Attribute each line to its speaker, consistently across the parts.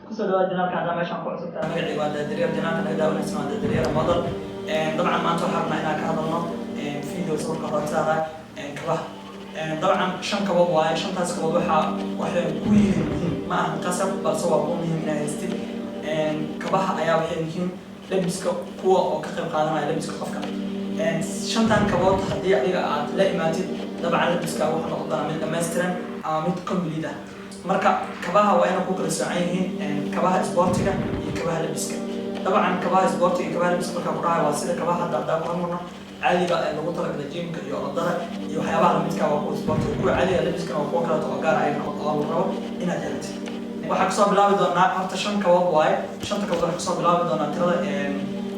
Speaker 1: kusoo dhawaad janaalka hadda meeshaan ku cusub tahay magacii waa Daadiriya janaalka naga daawanaysa waa Daadiriya Ramadan dabcan maanta waxaan rabnaa inaan ka hadalno video sawirka hortaada kabaha dabcan shan kabood waaye shantaas kabood waxay ku yihiin muhiim ma aha qasab balse waa ku muhiim inaad haystid kabaha ayaa waxay yihiin labiska kuwa oo ka qayb qaadanaya labiska qofka shantan kabood haddii adiga aad la imaatid dabcan labiska wuxuu noqon doonaa mid dhammaystiran ama mid complete ah marka kabaha waa inay ku kala soocan yihiin kabaha isboortiga iyo kabaha labiska dabcan kabaha isboortiga iyo kabaha labiska marka ku dhahay waa sida kabaha hadda ku hormarno caadiga ee lagu talagalay jimka iyo orodada iyo waxyaabaha lamidka waa kuwa isboortiga kuwa caadiga labiskana waa kuwa kale oo gaar ah oo la rabo inaad yeelatid waxaan kasoo bilaabi doonaa horta shan kabood waaye shanta kabood waxaan kasoo bilaabi doonaa tirada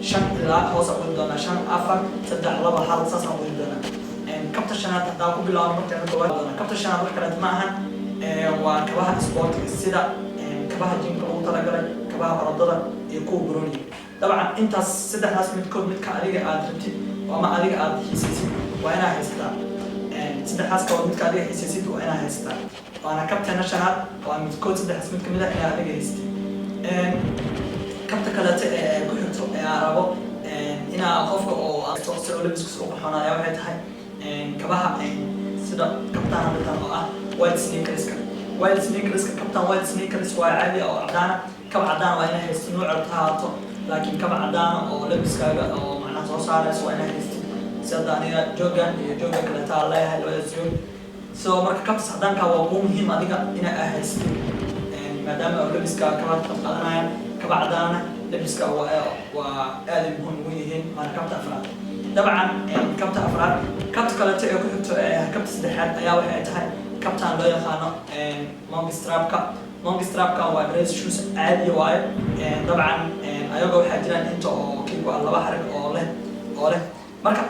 Speaker 1: shan ilaa hoos aan wadi doonaa shan afar saddex laba hal saas aan wadi doonaa kabta shanaad haddaan ku bilaabo markaan koowaad doonaa kabta shanaad wax kaleet ma ahan waa kabaha isboortiga sida kabaha jimka lagu talagalay kabaha orodada iyo kuwa buroniga dabcan intaas saddexdaas midkood midka adiga aad rabtid ama adiga aad xiisaysid waa inaad haysataa saddexdaas kabood midka adiga xiisaysid waa inaad haysataa waana kabteena shanaad waa midkood saddexdaas mid kamid ah inaad adiga haysatid kabta kaleeto ee ku xigto ee aan rabo inaa qofka oo si oo labiskiisa u qaxoona ayaa waxay tahay kabaha sida kabtaan hadatan oo ah white sneakerska kabtaan white sneakers waa caadi oo cadaana kab cadaana waa inay haysto nooc rabta haato laakiin kab cadaana oo labiskaaga oo macnaha soo saarayso waa inay haystid sida aniga joogan iyo jooga kaleeta aan leeyahay labadaas joog so marka kabtas cadaanka waa ugu muhiim adiga inaa haystid maadaama oo labiskaaga kaba qaadanayaan kaba cadaana labiska waa aad muhiim ugu yihiin waana kabta afraad dabcan kabta afraad kabta kaleeto ee ku xigto kabta saddexaad ayaa waxay tahay kabtaan loo yaqaano long strapka waa dress shoes caadi waaye dabcan ayagoo waxaa jiraan inta oo kiiku ah laba xarig oo leh marka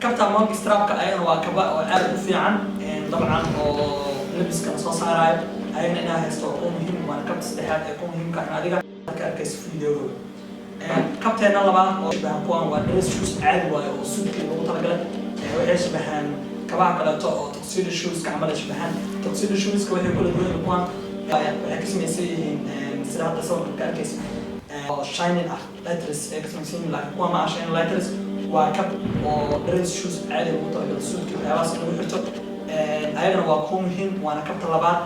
Speaker 1: kabtaan long strapka ayagana waa kaba oo aad u fiican dabcan oo labiskana soo saarayo ayagana inaa haysto oo ku muhiim waana kabta saddexaad ee ku muhiimka in adiga ka arkayso videogooda kabteena labaad oo shabahan kuwan waa dress shoes caadi waaye oo suudkii lagu talagalay waxay shabahaan kabaha kaleeto oo tuxedo shoeska camal shabahan tuxedo shoeska waxay kula duwan kuwan waxay ka samaysan yihiin sida hadda sawirka ka arkaysa oo shining ah letters ay ka samaysan yihiin laakiin kuwa ma aha shining letters waa kab oo dress shoes caadi lagu talagalay suudkii waxyaabahaas lagu xirto ayagana waa ku muhiim waana kabta labaad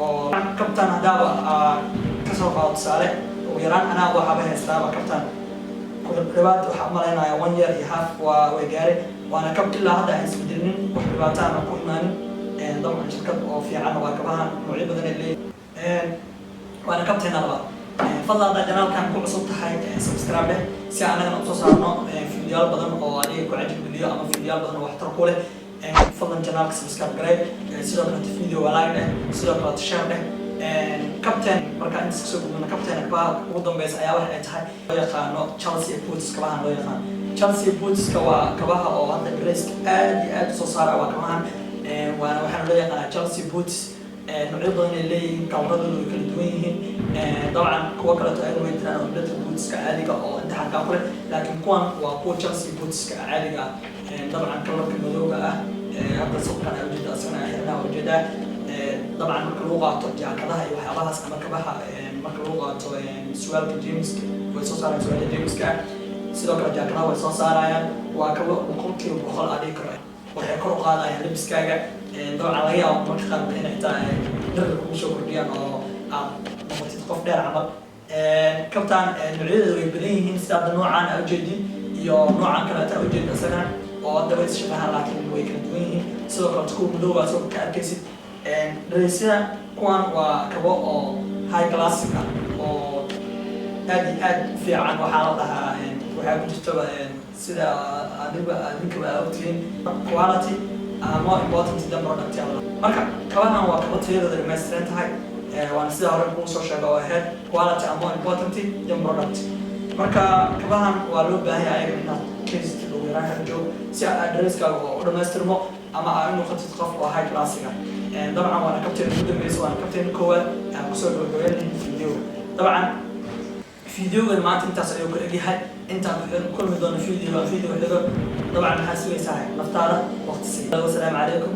Speaker 1: oo kabtan haddaaba kasoo qaado tusaale ugu yaraan anaa waxaaba haystaaba kabtan dhibaat waxaa malaynaaya 1 year iyo half waa way gaaray waana kab ilaa hadda aan isbedelinin wax dhibaato aan ku imaanin dabcan shirkad oo fiican waa kabahan noocyo badan ay leeyihiin waana kabteena labaad fadlan haddaa janaalkan ku cusub tahay subscribe leh si anagana usoo saarno fiidiyoyaal badan oo adiga ku cajib geliyo ama fiidiyoyaal badan oo waxtar ku leh fadlan janaalka subscribe garay sidoo kaleeto video waa like leh sidoo kaleeto share leh kabteen markaa intaas kasoo gudbana kabteena kabaha ugu dambeysa ayaa waxay tahay loo yaqaano Chelsea boots kabahan loo yaqaano Chelsea bootska waa kabaha oo hadda dresska aad iyo aad soo saara waa kabahan waana waxaana loo yaqaanaa Chelsea boots noocyo badan ay leeyihiin kabaradoodu way kala duwan yihiin dabcan kuwa kaleeto ay way jiraan oo leather bootska caadiga oo imtixaanka ku leh laakiin kuwan waa kuwa Chelsea bootska caadiga dabcan kalarka madowga ah hadda sawirkan ay ujeeda asagana xirnaha ujeedaa dabcan marka lagu qaato jaakadaha iyo waxyaabahaas ama kabaha marka lagu qaato suwaalka jeemska way soo saaraan suwaalka jeemska sidoo kale jaakadaha way soo saarayaan waa kaba boqolkiiba boqol adii karo waxay kor u qaadayaan labiskaaga dabcan laga yaabo marka qaar inay xitaa dharka kugu soo kordhiyaan oo aad noqotid qof dheer camal kabtaan noocyadeeda way badan yihiin sida hadda noocaan aa ujeedid iyo noocaan kaleeta aa ujeedid isagana oo hadda way ishabahaan laakiin way kala duwan yihiin sidoo kaleto kuwa madowga soo ka arkaysid dressada kuwan waa kabo oo high classic ah oo aad iyo aad fiican waxaa la dhahaa waxaa ku jirtaba sida adinkaba ogtihiin quality more important than product marka kabahan waa kaba tayadooda dhammaystiran tahay waana sida hore kuu soo sheega oo ahayd quality more important than product marka kabahan waa loo baahan yahay ayaga inaad kaysatid ugu yaraan hal joog si aad dresskaaga oo u dhammaystirmo ama aad u noqotid qof oo high classic ah dabcan waana kabteena ugu dambeysa waana kabteena koowaad aan kusoo dhawaayn video dabcan videogan maanta intaas ayuu ku egyahay intaan kulmi doono video xigo dabcan maxaa sugaysaa naftaada waqti sii. Assalaamu calaykum.